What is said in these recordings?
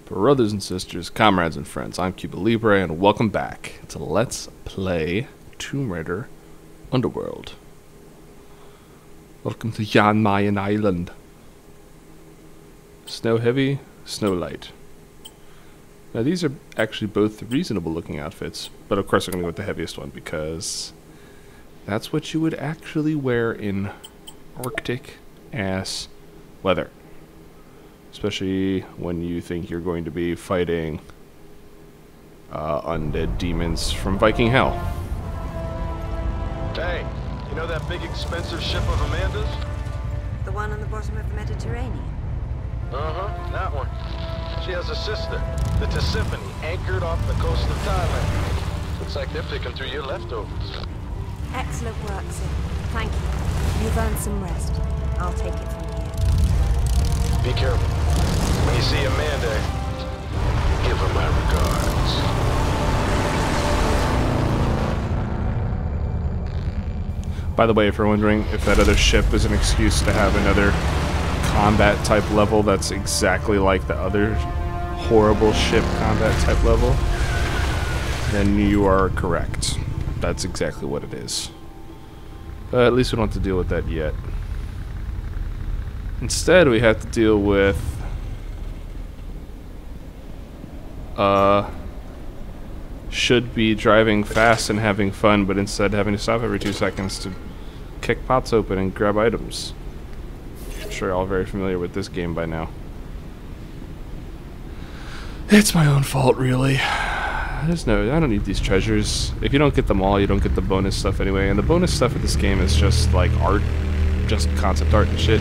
Brothers and sisters, comrades and friends, I'm CubaLibre, and welcome back to Let's Play Tomb Raider Underworld. Welcome to Jan Mayen Island. Snow heavy, snow light. Now these are actually both reasonable looking outfits, but of course I'm going to go with the heaviest one because that's what you would actually wear in Arctic ass weather. Especially when you think you're going to be fighting undead demons from Viking hell. Hey, you know that big expensive ship of Amanda's? The one on the bottom of the Mediterranean? Uh-huh, that one. She has a sister, the Tisiphone, anchored off the coast of Thailand. Looks like they're picking through your leftovers. Excellent work, sir. Thank you. You've earned some rest. I'll take it from here. Be careful. When you see Amanda, give her my regards. By the way, if you're wondering if that other ship is an excuse to have another combat type level that's exactly like the other horrible ship combat type level, then you are correct. That's exactly what it is. But at least we don't have to deal with that yet. Instead, we have to deal with should be driving fast and having fun, but instead having to stop every 2 seconds to kick pots open and grab items. I'm sure you're all very familiar with this game by now. It's my own fault, really. I don't need these treasures. If you don't get them all, you don't get the bonus stuff anyway, and the bonus stuff of this game is just like art, just concept art and shit.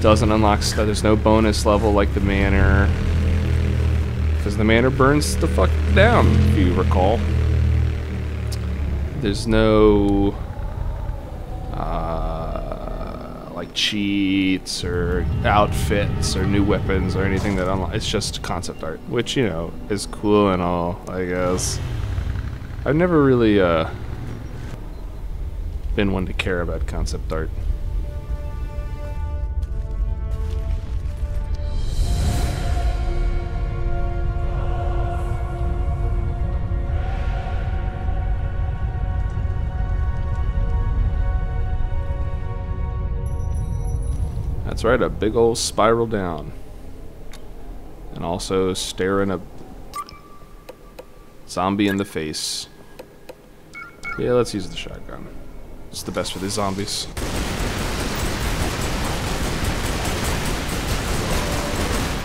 Doesn't unlock stuff. There's no bonus level like the manor, because the manor burns the fuck down, if you recall. There's no like cheats or outfits or new weapons or anything that unlock. It's just concept art, which, you know, is cool and all, I guess. I've never really been one to care about concept art. That's right, a big old spiral down. And also staring a zombie in the face. Yeah, let's use the shotgun. It's the best for these zombies.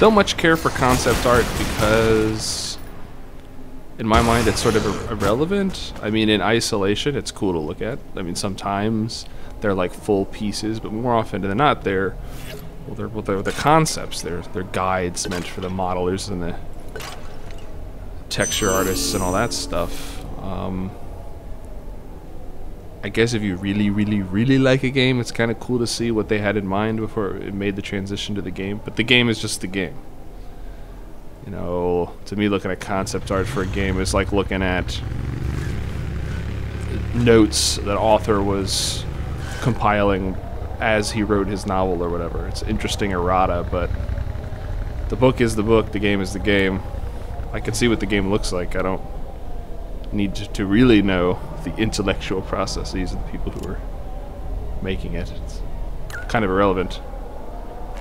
Don't much care for concept art because, in my mind, it's sort of irrelevant. I mean, in isolation, it's cool to look at. I mean, sometimes they're like full pieces, but more often than not, they're concepts. They're guides meant for the modelers and the texture artists and all that stuff. I guess if you really like a game, it's kind of cool to see what they had in mind before it made the transition to the game. But the game is just the game. You know, to me, looking at concept art for a game is like looking at notes that author was compiling as he wrote his novel or whatever. It's interesting errata, but the book is the book, the game is the game. I can see what the game looks like. I don't need to really know the intellectual processes of the people who are making it. It's kind of irrelevant.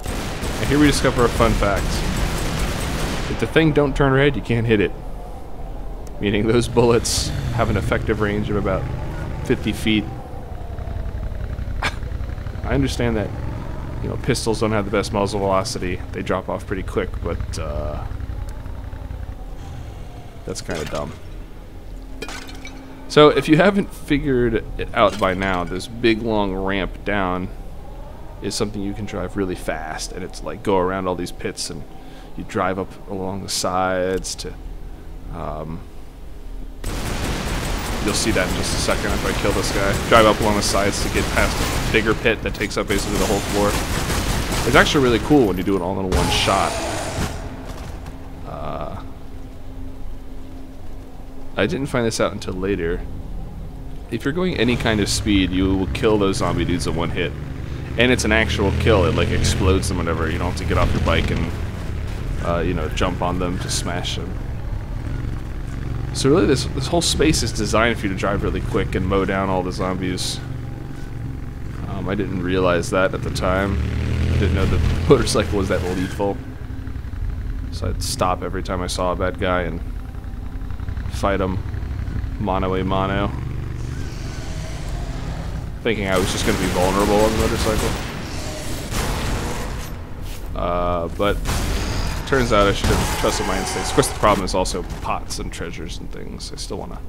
And here we discover a fun fact. If the thing don't turn red, you can't hit it. Meaning those bullets have an effective range of about 50 feet. I understand that, you know, pistols don't have the best muzzle velocity. They drop off pretty quick, but that's kind of dumb. So if you haven't figured it out by now, this big long ramp down is something you can drive really fast, and it's like go around all these pits, and you drive up along the sides to you'll see that in just a second after I kill this guy. Drive up along the sides to get past a bigger pit that takes up basically the whole floor. It's actually really cool when you do it all in one shot. I didn't find this out until later. If you're going any kind of speed, you will kill those zombie dudes in one hit. And it's an actual kill. It like explodes them whenever. You don't have to get off your bike and you know, jump on them to smash them. So really, this whole space is designed for you to drive really quick and mow down all the zombies. I didn't realize that at the time. I didn't know the motorcycle was that lethal. So I'd stop every time I saw a bad guy and fight him mano a mano, thinking I was just going to be vulnerable on the motorcycle. But turns out I should have trusted my instincts. Of course, the problem is also pots and treasures and things. I still want to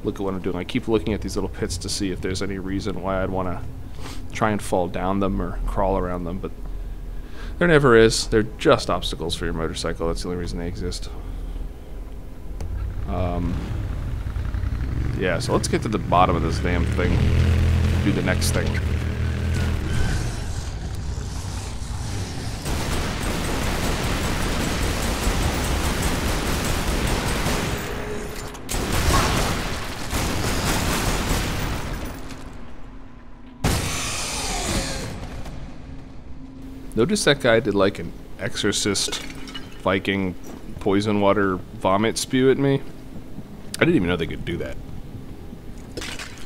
look at what I'm doing. I keep looking at these little pits to see if there's any reason why I'd want to try and fall down them or crawl around them, but there never is. They're just obstacles for your motorcycle. That's the only reason they exist. Yeah, so let's get to the bottom of this damn thing. Do the next thing. Notice that guy did like an exorcist Viking poison water vomit spew at me. I didn't even know they could do that.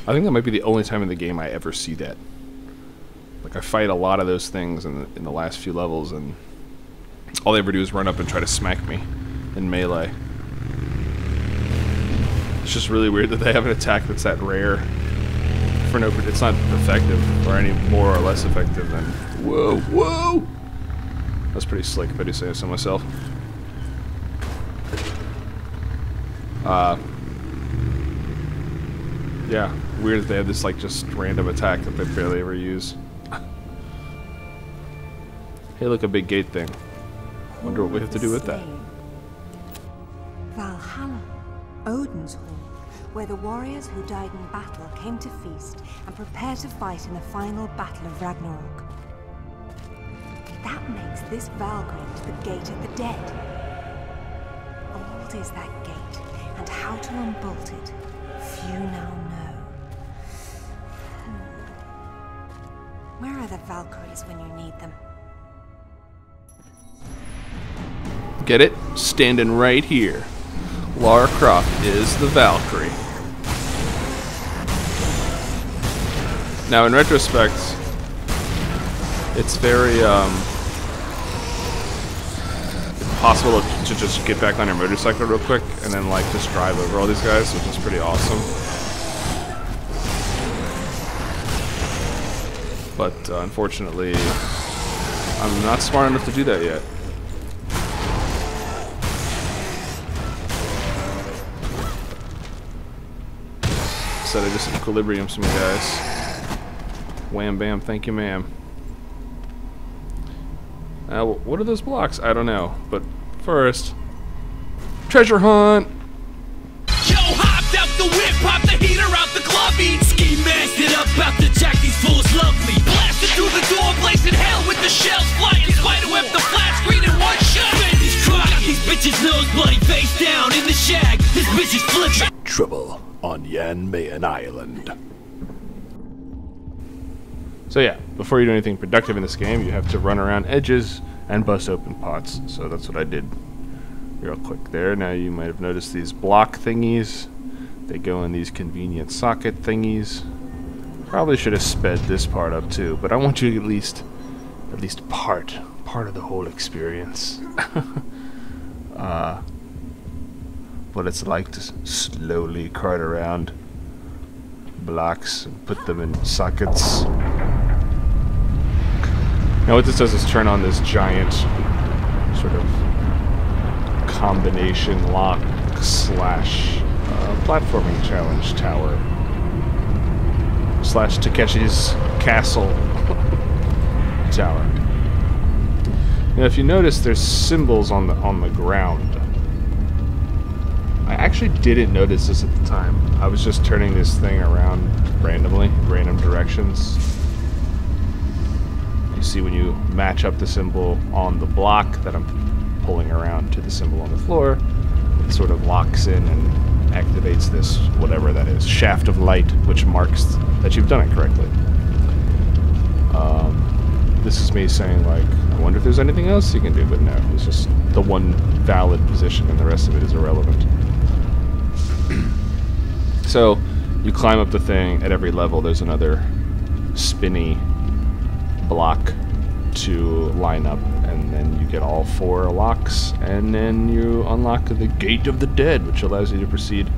I think that might be the only time in the game I ever see that. Like, I fight a lot of those things in the last few levels, and all they ever do is run up and try to smack me in melee. It's just really weird that they have an attack that's that rare. For no, it's not effective, or any more or less effective than... Whoa, whoa! That's pretty slick if I do say so myself. Yeah, weird that they have this like just random attack that they barely ever use. Hey, look, a big gate thing. Wonder what we have to do with that. Valhalla, Odin's Hall, where the warriors who died in battle came to feast and prepare to fight in the final battle of Ragnarok. That makes this Valkyrie to the gate of the dead. Old is that gate, and how to unbolt it, few now know. Where are the Valkyries when you need them? Get it? Standing right here. Lara Croft is the Valkyrie. Now, in retrospect, it's very possible to just get back on your motorcycle real quick and then like just drive over all these guys, which is pretty awesome. But unfortunately, I'm not smart enough to do that yet. Instead, I just equilibrium some guys. Wham bam, thank you ma'am. What are those blocks? I don't know. But first, treasure hunt! Yo, hopped out the whip, pop the heater out the club, eat ski masked it up, out to jack these fools lovely. Blasted through the door, blazing hell with the shells flying, spiderweb the flat screen in one shot. Baby's crying, these bitches nose bloody, face down in the shag. This bitch is flipping. Trouble on Yan Mayen Island. So yeah, before you do anything productive in this game, you have to run around edges and bust open pots. So that's what I did real quick there. Now you might have noticed these block thingies. They go in these convenient socket thingies. Probably should have sped this part up too, but I want you to at least part of the whole experience. What it's like to slowly cart around blocks and put them in sockets. Now what this does is turn on this giant sort of combination lock slash platforming challenge tower slash Takeshi's castle tower. Now if you notice, there's symbols on the ground. I actually didn't notice this at the time. I was just turning this thing around randomly, random directions. You see when you match up the symbol on the block that I'm pulling around to the symbol on the floor, it sort of locks in and activates this, whatever that is, shaft of light, which marks that you've done it correctly. this is me saying, like, I wonder if there's anything else you can do, but no, it's just the one valid position and the rest of it is irrelevant. So, you climb up the thing. At every level there's another spinny block to line up, and then you get all 4 locks, and then you unlock the Gate of the Dead, which allows you to proceed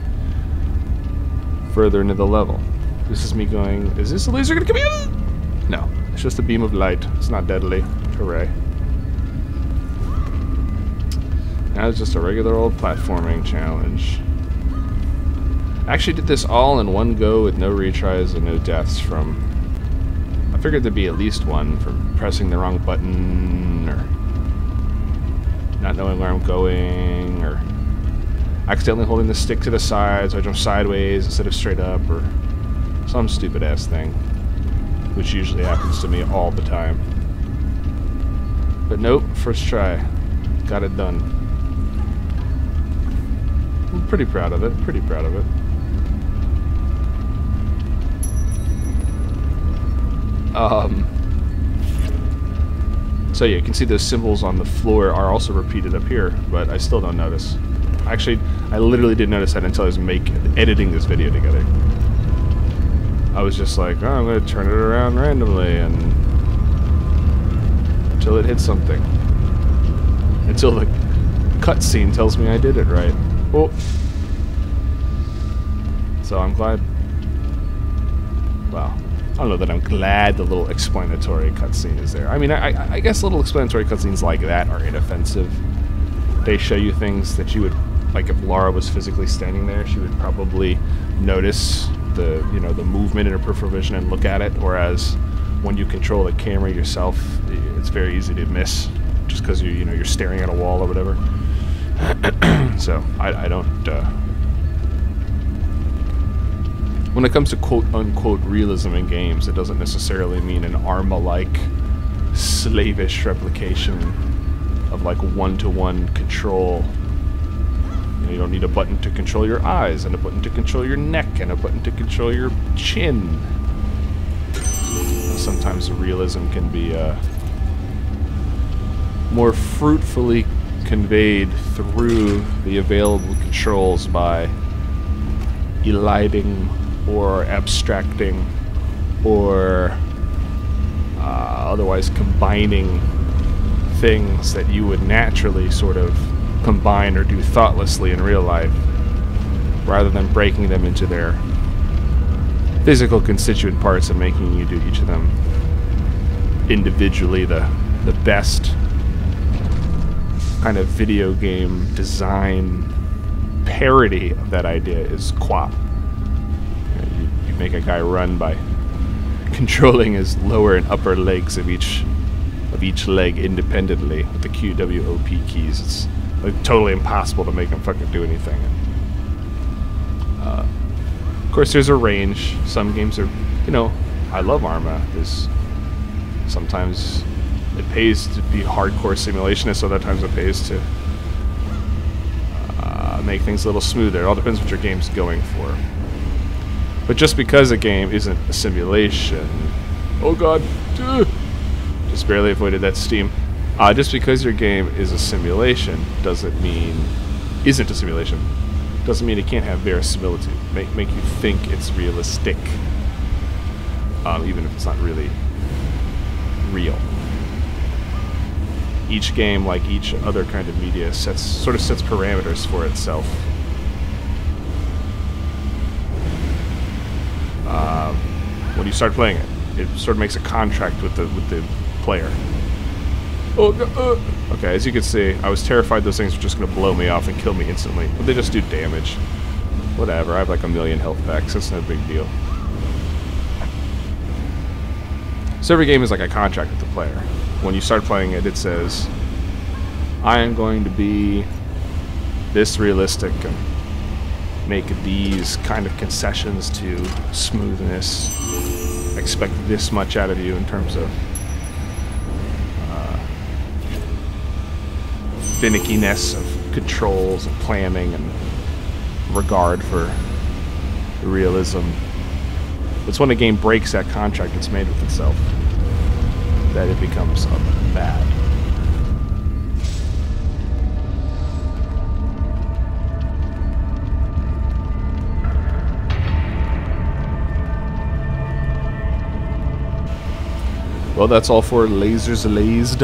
further into the level. This is me going, is this a laser gonna come in? No, it's just a beam of light. It's not deadly. Hooray. Now it's just a regular old platforming challenge. I actually did this all in one go with no retries and no deaths from... I figured there'd be at least one for pressing the wrong button, or not knowing where I'm going, or accidentally holding the stick to the side so I jump sideways instead of straight up, or some stupid ass thing, which usually happens to me all the time. But nope, first try. Got it done. I'm pretty proud of it, pretty proud of it. So yeah, you can see those symbols on the floor are also repeated up here, but I still don't notice. Actually, I literally didn't notice that until I was editing this video together. I was just like, oh, I'm going to turn it around randomly and until it hits something. Until the cutscene tells me I did it right. Oh. So I'm glad. Wow. I don't know that I'm glad the little explanatory cutscene is there. I mean, I guess little explanatory cutscenes like that are inoffensive. They show you things that you would, like if Laura was physically standing there, she would probably notice the, you know, the movement in her peripheral vision and look at it, whereas when you control the camera yourself, it's very easy to miss just because you're staring at a wall or whatever. So I don't. When it comes to quote-unquote realism in games, it doesn't necessarily mean an Arma-like, slavish replication of like one-to-one control. You don't need a button to control your eyes, and a button to control your neck, and a button to control your chin. Sometimes realism can be more fruitfully conveyed through the available controls by eliding or abstracting or otherwise combining things that you would naturally sort of combine or do thoughtlessly in real life, rather than breaking them into their physical constituent parts and making you do each of them individually. The best kind of video game design parody of that idea is QWOP. You make a guy run by controlling his lower and upper legs of each leg independently with the Q, W, O, P keys. It's like totally impossible to make him fucking do anything. Of course, there's a range. Some games are, I love Arma. Sometimes it pays to be hardcore simulationist, other times it pays to make things a little smoother. It all depends what your game's going for. But just because a game isn't a simulation... Oh god! Just barely avoided that steam. Just because your game is a simulation doesn't mean... isn't a simulation. Doesn't mean it can't have verisimilitude. Make you think it's realistic. Even if it's not really real. Each game, like each other kind of media, sort of sets parameters for itself. When you start playing it, it sort of makes a contract with the player. Oh, no, okay, as you can see, I was terrified those things were just going to blow me off and kill me instantly, but they just do damage. Whatever, I have like 1,000,000 health packs, that's no big deal. So every game is like a contract with the player. When you start playing it, it says, I am going to be this realistic and make these kind of concessions to smoothness. Expect this much out of you in terms of finickiness of controls and planning and regard for realism. It's when a game breaks that contract it's made with itself. that it becomes bad. Well, that's all for Lasers Lased.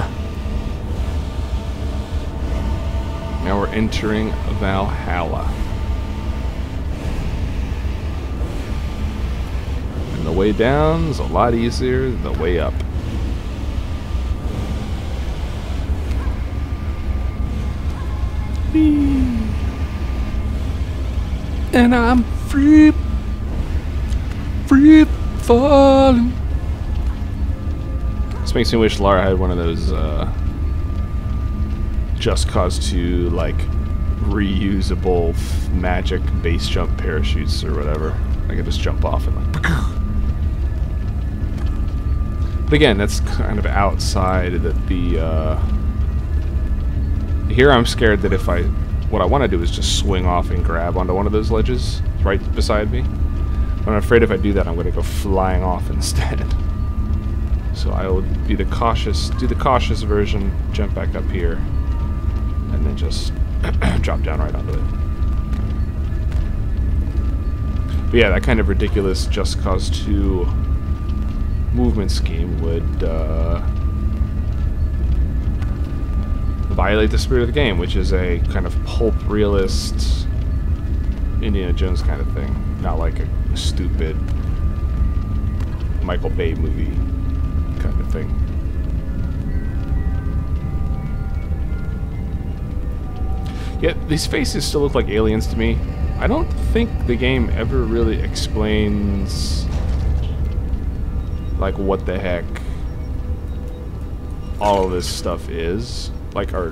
Now we're entering Valhalla. And the way down is a lot easier than the way up. And I'm free falling. This makes me wish Lara had one of those Just Cause 2 like reusable magic base jump parachutes or whatever. I could just jump off and like. But again, that's kind of outside the. Here I'm scared that if what I want to do is just swing off and grab onto one of those ledges right beside me. But I'm afraid if I do that, I'm going to go flying off instead. So I will do the cautious version, jump back up here, and then just drop down right onto it. But yeah, that kind of ridiculous Just Cause 2 movement scheme would violate the spirit of the game, which is a kind of pulp realist Indiana Jones kind of thing, not like a stupid Michael Bay movie kind of thing. Yet these faces still look like aliens to me. I don't think the game ever really explains like what the heck all of this stuff is, like or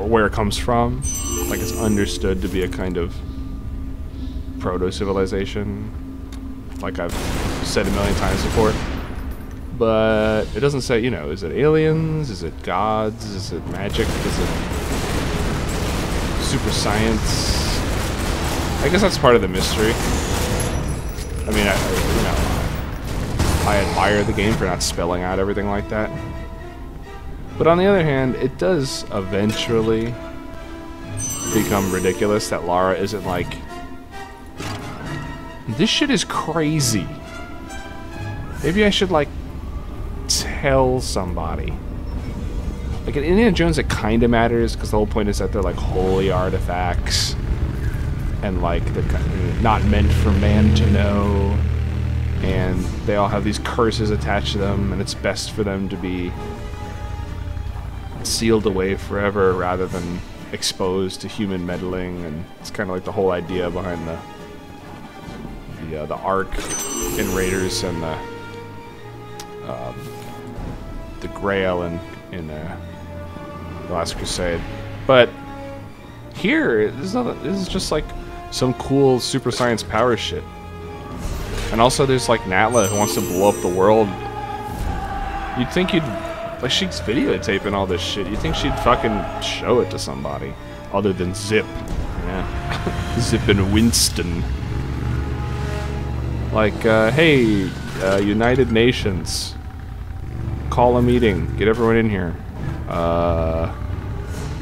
where it comes from. Like it's understood to be a kind of proto-civilization, like I've said a million times before. But it doesn't say, you know, is it aliens? Is it gods? Is it magic? Is it super science? I guess that's part of the mystery. I mean, I admire the game for not spelling out everything like that. But on the other hand, it does eventually become ridiculous that Lara isn't like, this shit is crazy. Maybe I should, like, tell somebody. Like, in Indiana Jones, it kind of matters, because the whole point is that they're, like, holy artifacts. And, like, they're not meant for man to know. And they all have these curses attached to them, and it's best for them to be sealed away forever rather than exposed to human meddling. And it's kind of like the whole idea behind the Ark in Raiders and the Grail in the Last Crusade. But here, this is just like some cool super science power shit. And also there's like Natla who wants to blow up the world. You'd think like she's videotaping all this shit. You'd think she'd fucking show it to somebody other than Zip. Yeah. Zip and Winston. Like, hey, United Nations, call a meeting, get everyone in here.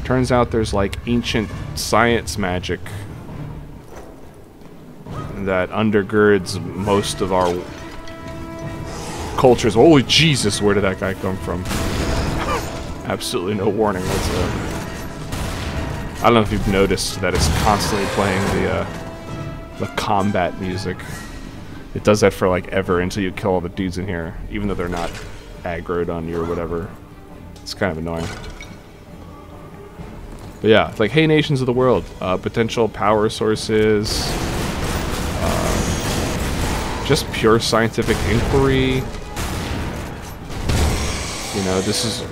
Turns out there's like ancient science magic that undergirds most of our cultures. Holy Jesus, where did that guy come from? Absolutely no warning whatsoever. I don't know if you've noticed that it's constantly playing the combat music. It does that for like ever until you kill all the dudes in here, even though they're not aggroed on you or whatever. It's kind of annoying. But yeah, it's like, hey, nations of the world, potential power sources, just pure scientific inquiry. You know, this is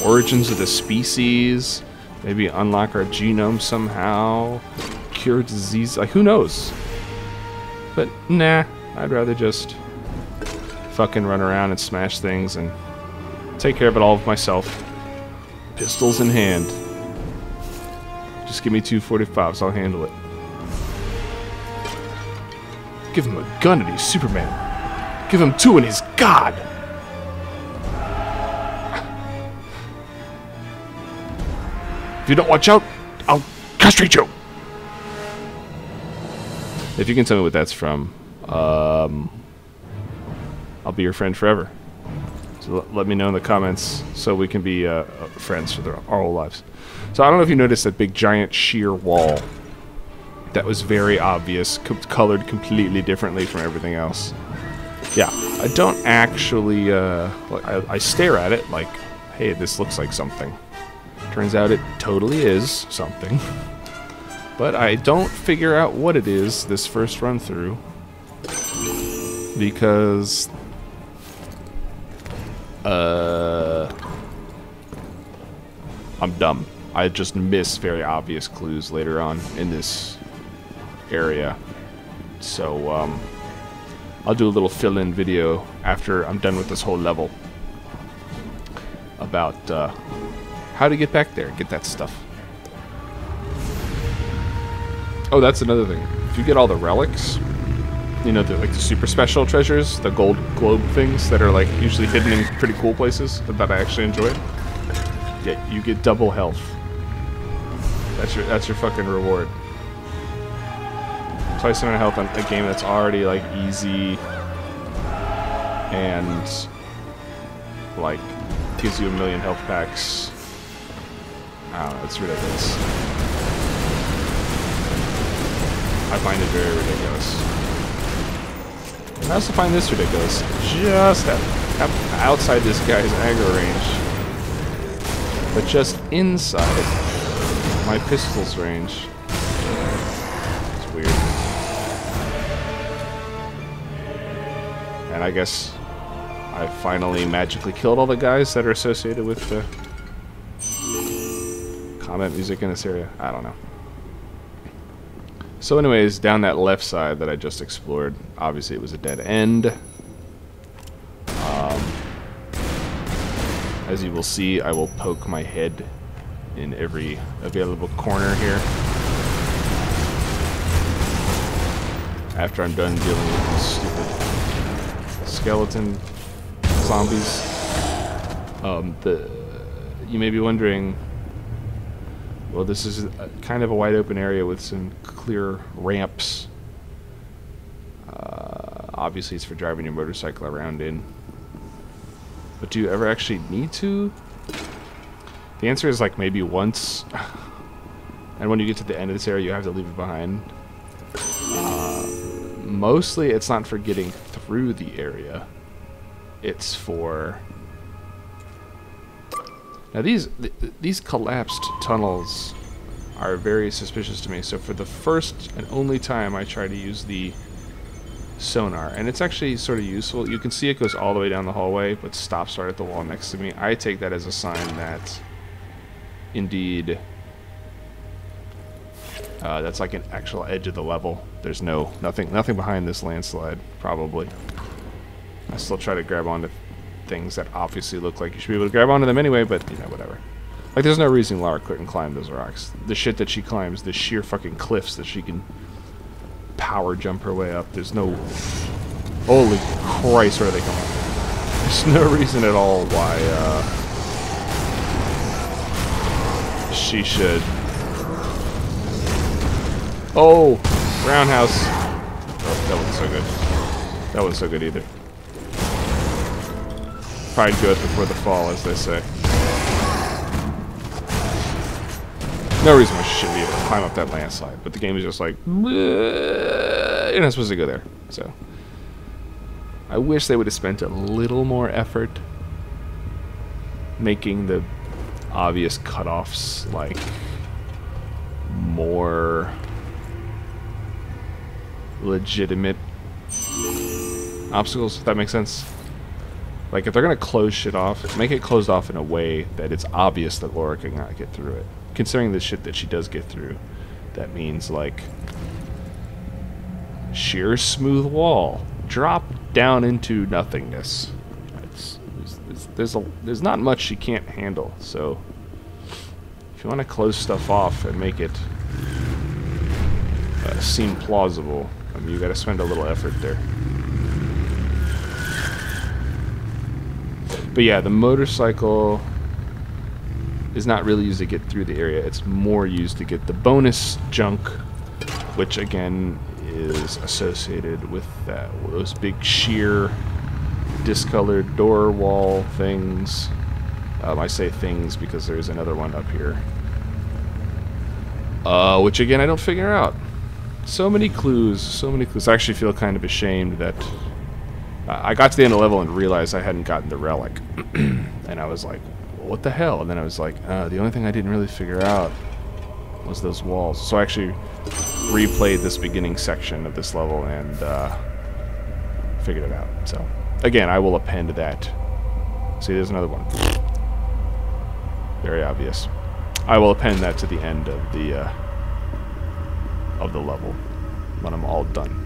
origins of the species. Maybe unlock our genome somehow. Cure disease. Like, who knows? But nah, I'd rather just fucking run around and smash things and take care of it all myself. Pistols in hand. Just give me 245s, I'll handle it. Give him a gun and he's Superman. Give him two and he's God. If you don't watch out, I'll castrate you. If you can tell me what that's from, I'll be your friend forever. So let me know in the comments so we can be friends for our whole lives. So I don't know if you noticed that big giant sheer wall that was very obvious, colored completely differently from everything else. Yeah, I don't actually, I stare at it like, hey, this looks like something. Turns out it totally is something. But I don't figure out what it is this first run through. Because... I'm dumb. I just miss very obvious clues later on in this area. So, I'll do a little fill-in video after I'm done with this whole level about how to get back there, get that stuff. Oh, that's another thing. If you get all the relics, you know, like the super special treasures, the gold globe things that are like usually hidden in pretty cool places that I actually enjoy. Yeah, you get double health. That's your fucking reward. Twice the amount of health on a game that's already like easy and like gives you 1,000,000 health packs. I don't know, it's ridiculous. I find it very ridiculous. I also find this ridiculous. Just outside this guy's aggro range, but just inside my pistol's range. It's weird. And I guess I finally magically killed all the guys that are associated with the combat music in this area. I don't know. So anyways, down that left side that I just explored, obviously it was a dead end. As you will see, I will poke my head in every available corner here. After I'm done dealing with these stupid skeleton zombies. You may be wondering, well, this is kind of a wide open area with some clear ramps. Obviously it's for driving your motorcycle around in. But do you ever actually need to? The answer is like maybe once. And when you get to the end of this area, you have to leave it behind. Mostly it's not for getting through the area. It's for... Now these collapsed tunnels are very suspicious to me. So for the first and only time I try to use the sonar, and it's actually sort of useful. You can see it goes all the way down the hallway, but stops right at the wall next to me. I take that as a sign that indeed that's like an actual edge of the level. There's nothing behind this landslide, probably. I still try to grab onto things that obviously look like you should be able to grab onto them anyway, but you know, whatever. Like, there's no reason Lara couldn't climb those rocks. The shit that she climbs, the sheer fucking cliffs that she can power jump her way up. There's no... Holy Christ, where are they coming from? There's no reason at all why, she should... Oh! Roundhouse! Oh, that wasn't so good. That wasn't so good either. Pride goeth before the fall, as they say. No reason why she shouldn't be able to climb up that landslide, but the game is just like, you're not supposed to go there. So, I wish they would have spent a little more effort making the obvious cutoffs like more legitimate obstacles, if that makes sense. Like, if they're gonna close shit off, make it closed off in a way that it's obvious that Laura cannot get through it. Considering the shit that she does get through, that means like sheer smooth wall, drop down into nothingness. There's not much she can't handle. So if you want to close stuff off and make it seem plausible, I mean, you got to spend a little effort there. But yeah, the motorcycle is not really used to get through the area. It's more used to get the bonus junk, which again is associated with those big sheer discolored door wall things. I say things because there's another one up here, which again I don't figure out. So many clues, so many clues. I actually feel kind of ashamed that I got to the end of the level and realized I hadn't gotten the relic. And I was like, what the hell? And then I was like, the only thing I didn't really figure out was those walls. So I actually replayed this beginning section of this level and figured it out. So again, I will append that. See, there's another one. Very obvious. I will append that to the end of the level when I'm all done.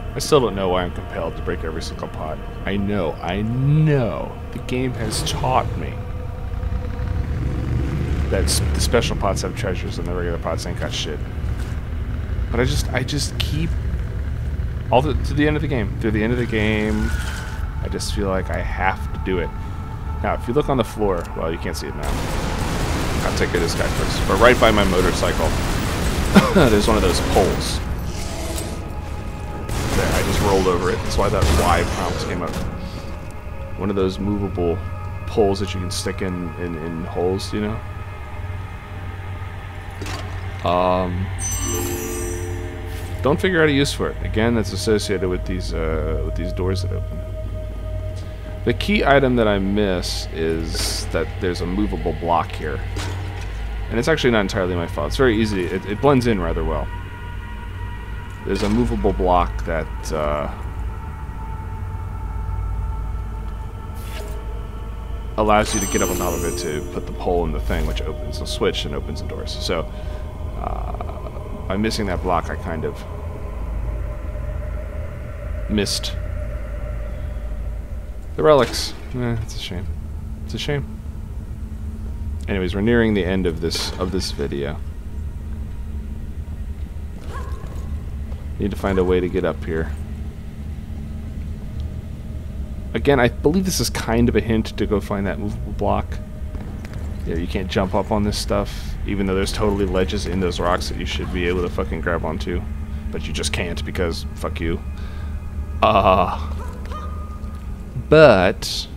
I still don't know why I'm compelled to break every single pot. I know. The game has taught me that the special pots have treasures and the regular pots ain't got shit. But I just keep to the end of the game. Through the end of the game, I just feel like I have to do it. Now, if you look on the floor, well, you can't see it now. I'll take care of this guy first. But right by my motorcycle, there's one of those poles. There, I just rolled over it. That's why that Y prompt came up. One of those movable poles that you can stick in holes, you know? Don't figure out a use for it. Again, that's associated with these doors that open. The key item that I miss is that there's a movable block here. And it's actually not entirely my fault. It's very easy. It blends in rather well. There's a movable block that allows you to get up on top of it to put the pole in the thing, which opens the switch and opens the doors. So by missing that block, I kind of missed the relics. It's a shame. It's a shame. Anyways, we're nearing the end of this video. Need to find a way to get up here. Again, I believe this is kind of a hint to go find that movable block. Yeah, you can't jump up on this stuff, even though there's totally ledges in those rocks that you should be able to fucking grab onto. But you just can't because, fuck you. But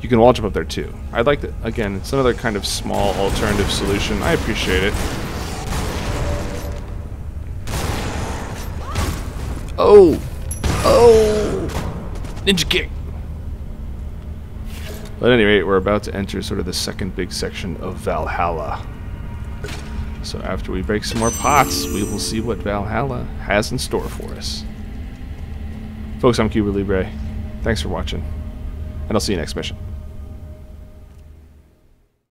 you can wall jump up there too. I'd like to, again, it's another kind of small alternative solution. I appreciate it. Oh! Ninja kick! But at any rate, we're about to enter sort of the second big section of Valhalla. So after we break some more pots, we will see what Valhalla has in store for us. Folks, I'm CubaLibre. Thanks for watching, and I'll see you next mission.